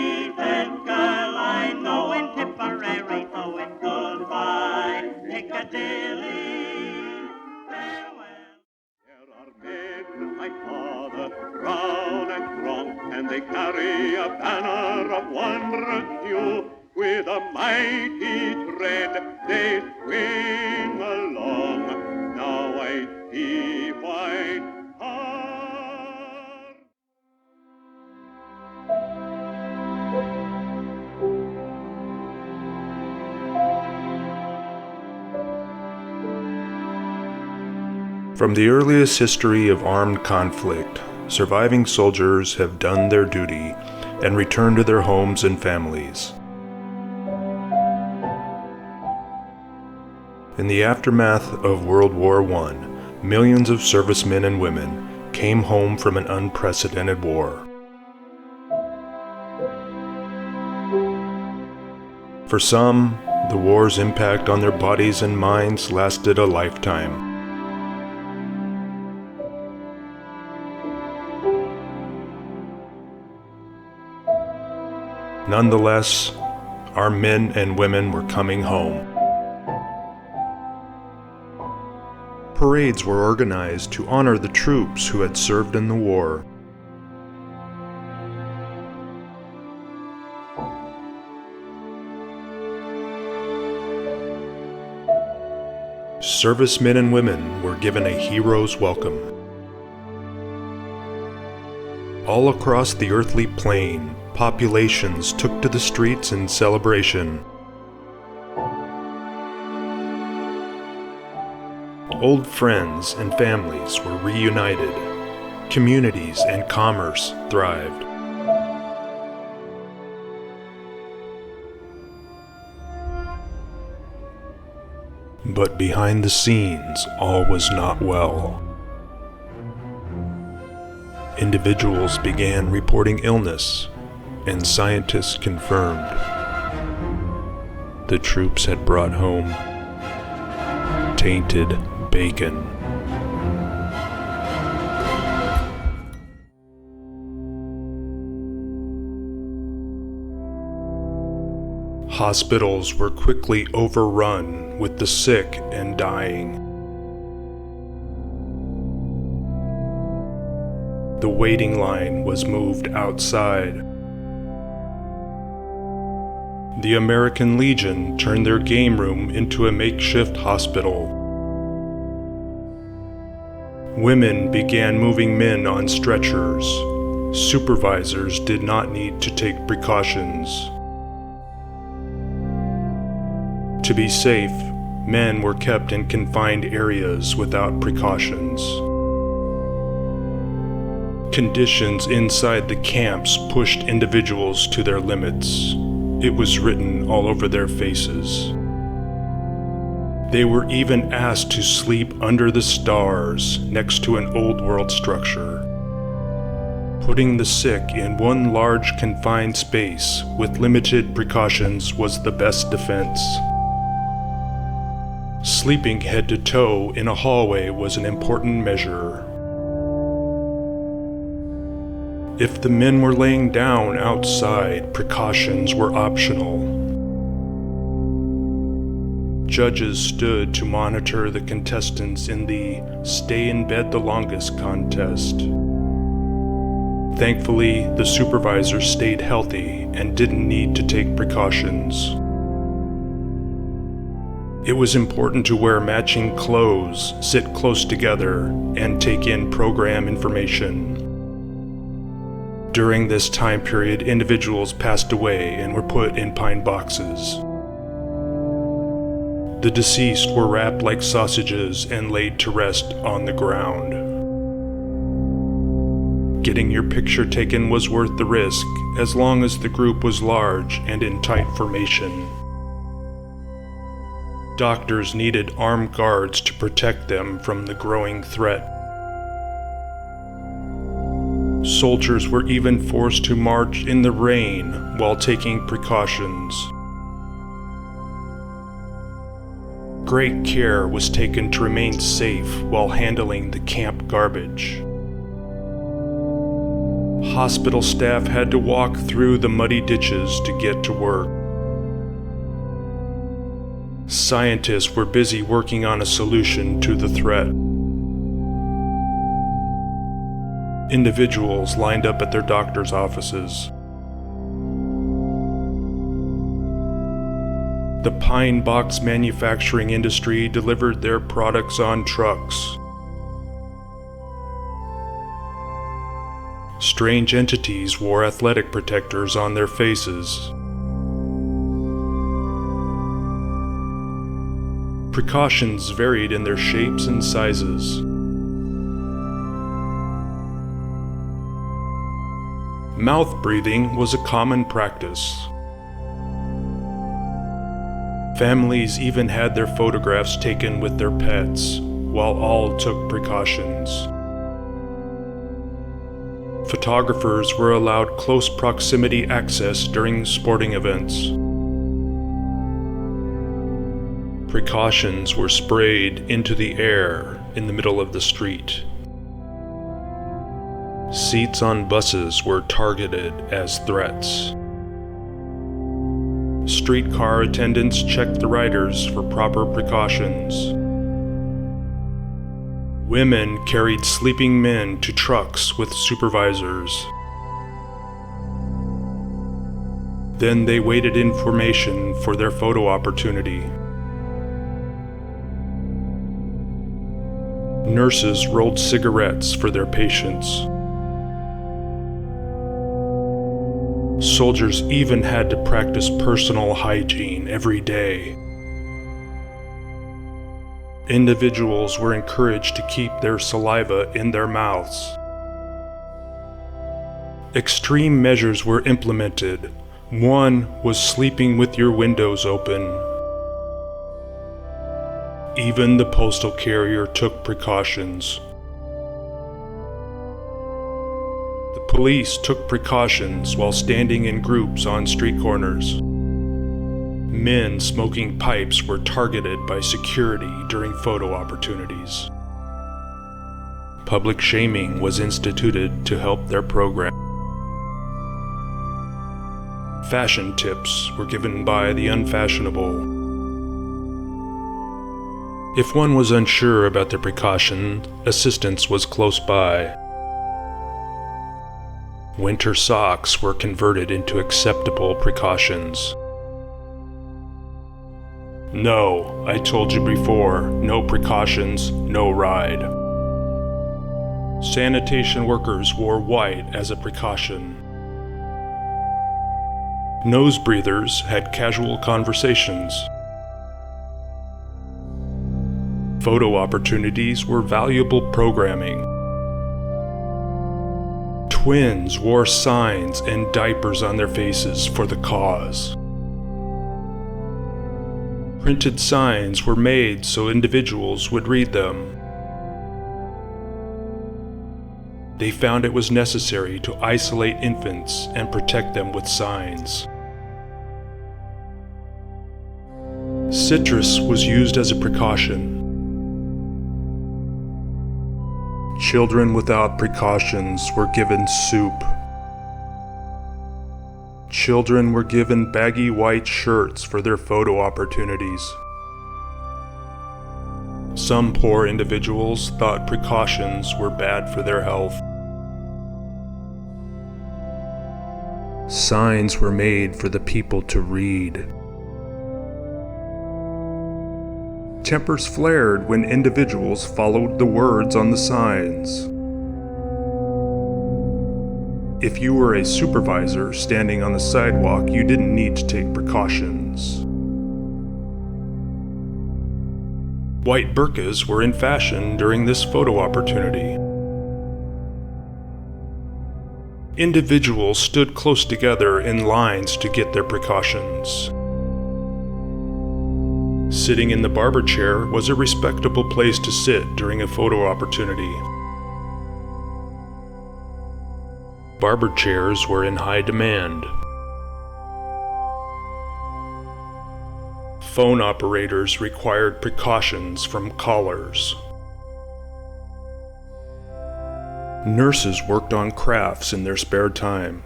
neat and girl I know in Tipperary, oh, in goodbye, Piccadilly, farewell. There are men like father, brown and strong, and they carry a banner of wondrous hue. With a mighty tread they swing along. Now I see White Hart. From the earliest history of armed conflict, surviving soldiers have done their duty and returned to their homes and families. In the aftermath of World War I, millions of servicemen and women came home from an unprecedented war. For some, the war's impact on their bodies and minds lasted a lifetime. Nonetheless, our men and women were coming home. Parades were organized to honor the troops who had served in the war. Servicemen and women were given a hero's welcome. All across the earthly plane, populations took to the streets in celebration. Old friends and families were reunited. Communities and commerce thrived. But behind the scenes, all was not well. Individuals began reporting illness, and scientists confirmed the troops had brought home tainted bacon. Hospitals were quickly overrun with the sick and dying. The waiting line was moved outside. The American Legion turned their game room into a makeshift hospital. Women began moving men on stretchers. Supervisors did not need to take precautions. To be safe, men were kept in confined areas without precautions. Conditions inside the camps pushed individuals to their limits. It was written all over their faces. They were even asked to sleep under the stars next to an old world structure. Putting the sick in one large confined space with limited precautions was the best defense. Sleeping head to toe in a hallway was an important measure. If the men were laying down outside, precautions were optional. Judges stood to monitor the contestants in the Stay in Bed the Longest contest. Thankfully, the supervisors stayed healthy and didn't need to take precautions. It was important to wear matching clothes, sit close together, and take in program information. During this time period, individuals passed away and were put in pine boxes. The deceased were wrapped like sausages and laid to rest on the ground. Getting your picture taken was worth the risk, as long as the group was large and in tight formation. Doctors needed armed guards to protect them from the growing threat. Soldiers were even forced to march in the rain while taking precautions. Great care was taken to remain safe while handling the camp garbage. Hospital staff had to walk through the muddy ditches to get to work. Scientists were busy working on a solution to the threat. Individuals lined up at their doctor's offices. The pine box manufacturing industry delivered their products on trucks. Strange entities wore athletic protectors on their faces. Precautions varied in their shapes and sizes. Mouth breathing was a common practice. Families even had their photographs taken with their pets, while all took precautions. Photographers were allowed close proximity access during sporting events. Precautions were sprayed into the air in the middle of the street. Seats on buses were targeted as threats. Streetcar attendants checked the riders for proper precautions. Women carried sleeping men to trucks with supervisors. Then they waited in formation for their photo opportunity. Nurses rolled cigarettes for their patients. Soldiers even had to practice personal hygiene every day. Individuals were encouraged to keep their saliva in their mouths. Extreme measures were implemented. One was sleeping with your windows open. Even the postal carrier took precautions. The police took precautions while standing in groups on street corners. Men smoking pipes were targeted by security during photo opportunities. Public shaming was instituted to help their program. Fashion tips were given by the unfashionable. If one was unsure about their precaution, assistance was close by. Winter socks were converted into acceptable precautions. No, I told you before, no precautions, no ride. Sanitation workers wore white as a precaution. Nose breathers had casual conversations. Photo opportunities were valuable programming. Twins wore signs and diapers on their faces for the cause. Printed signs were made so individuals would read them. They found it was necessary to isolate infants and protect them with signs. Citrus was used as a precaution. Children without precautions were given soup. Children were given baggy white shirts for their photo opportunities. Some poor individuals thought precautions were bad for their health. Signs were made for the people to read. Tempers flared when individuals followed the words on the signs. If you were a supervisor standing on the sidewalk, you didn't need to take precautions. White burqas were in fashion during this photo opportunity. Individuals stood close together in lines to get their precautions. Sitting in the barber chair was a respectable place to sit during a photo opportunity. Barber chairs were in high demand. Phone operators required precautions from callers. Nurses worked on crafts in their spare time.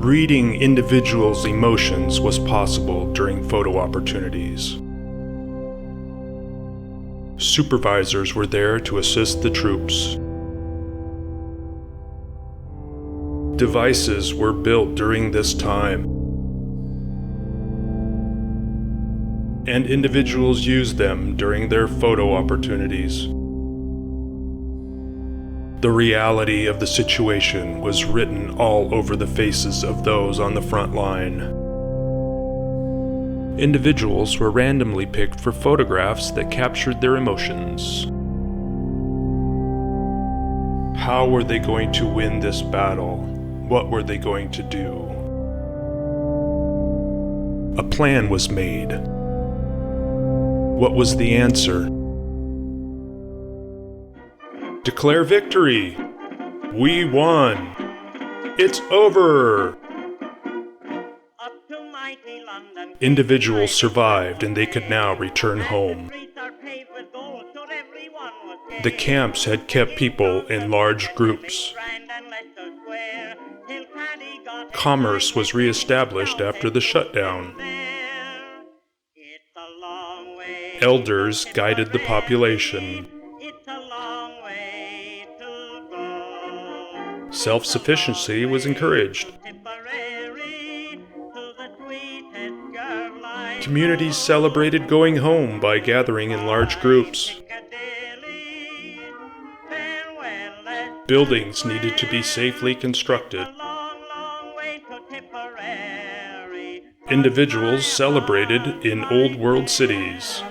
Reading individuals' emotions was possible during photo opportunities. Supervisors were there to assist the troops. Devices were built during this time, and individuals used them during their photo opportunities. The reality of the situation was written all over the faces of those on the front line. Individuals were randomly picked for photographs that captured their emotions. How were they going to win this battle? What were they going to do? A plan was made. What was the answer? Declare victory! We won! It's over! Individuals survived and they could now return home. The camps had kept people in large groups. Commerce was re-established after the shutdown. Elders guided the population. Self-sufficiency was encouraged. Communities celebrated going home by gathering in large groups. Buildings needed to be safely constructed. Individuals celebrated in old world cities.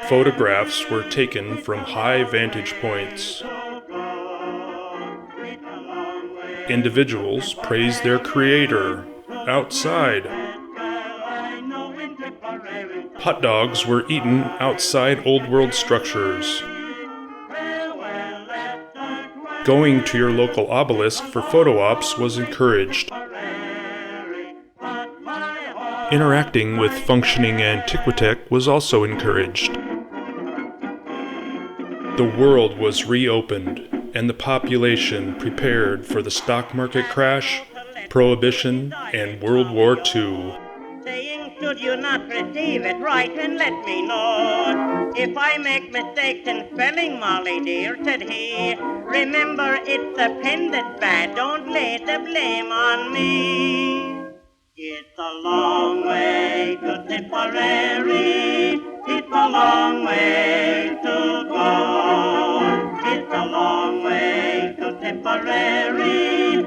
Photographs were taken from high vantage points. Individuals praised their creator outside. Hot dogs were eaten outside old world structures. Going to your local obelisk for photo ops was encouraged. Interacting with functioning Antiquitech was also encouraged. The world was reopened, and the population prepared for the stock market crash, Prohibition, and World War II. Saying, should you not receive it, write and let me know. If I make mistakes in spelling, Molly dear, said he, remember it's the pen that's bad, don't lay the blame on me. It's a long way to Tipperary, it's a long way to go. It's a long way to Tipperary,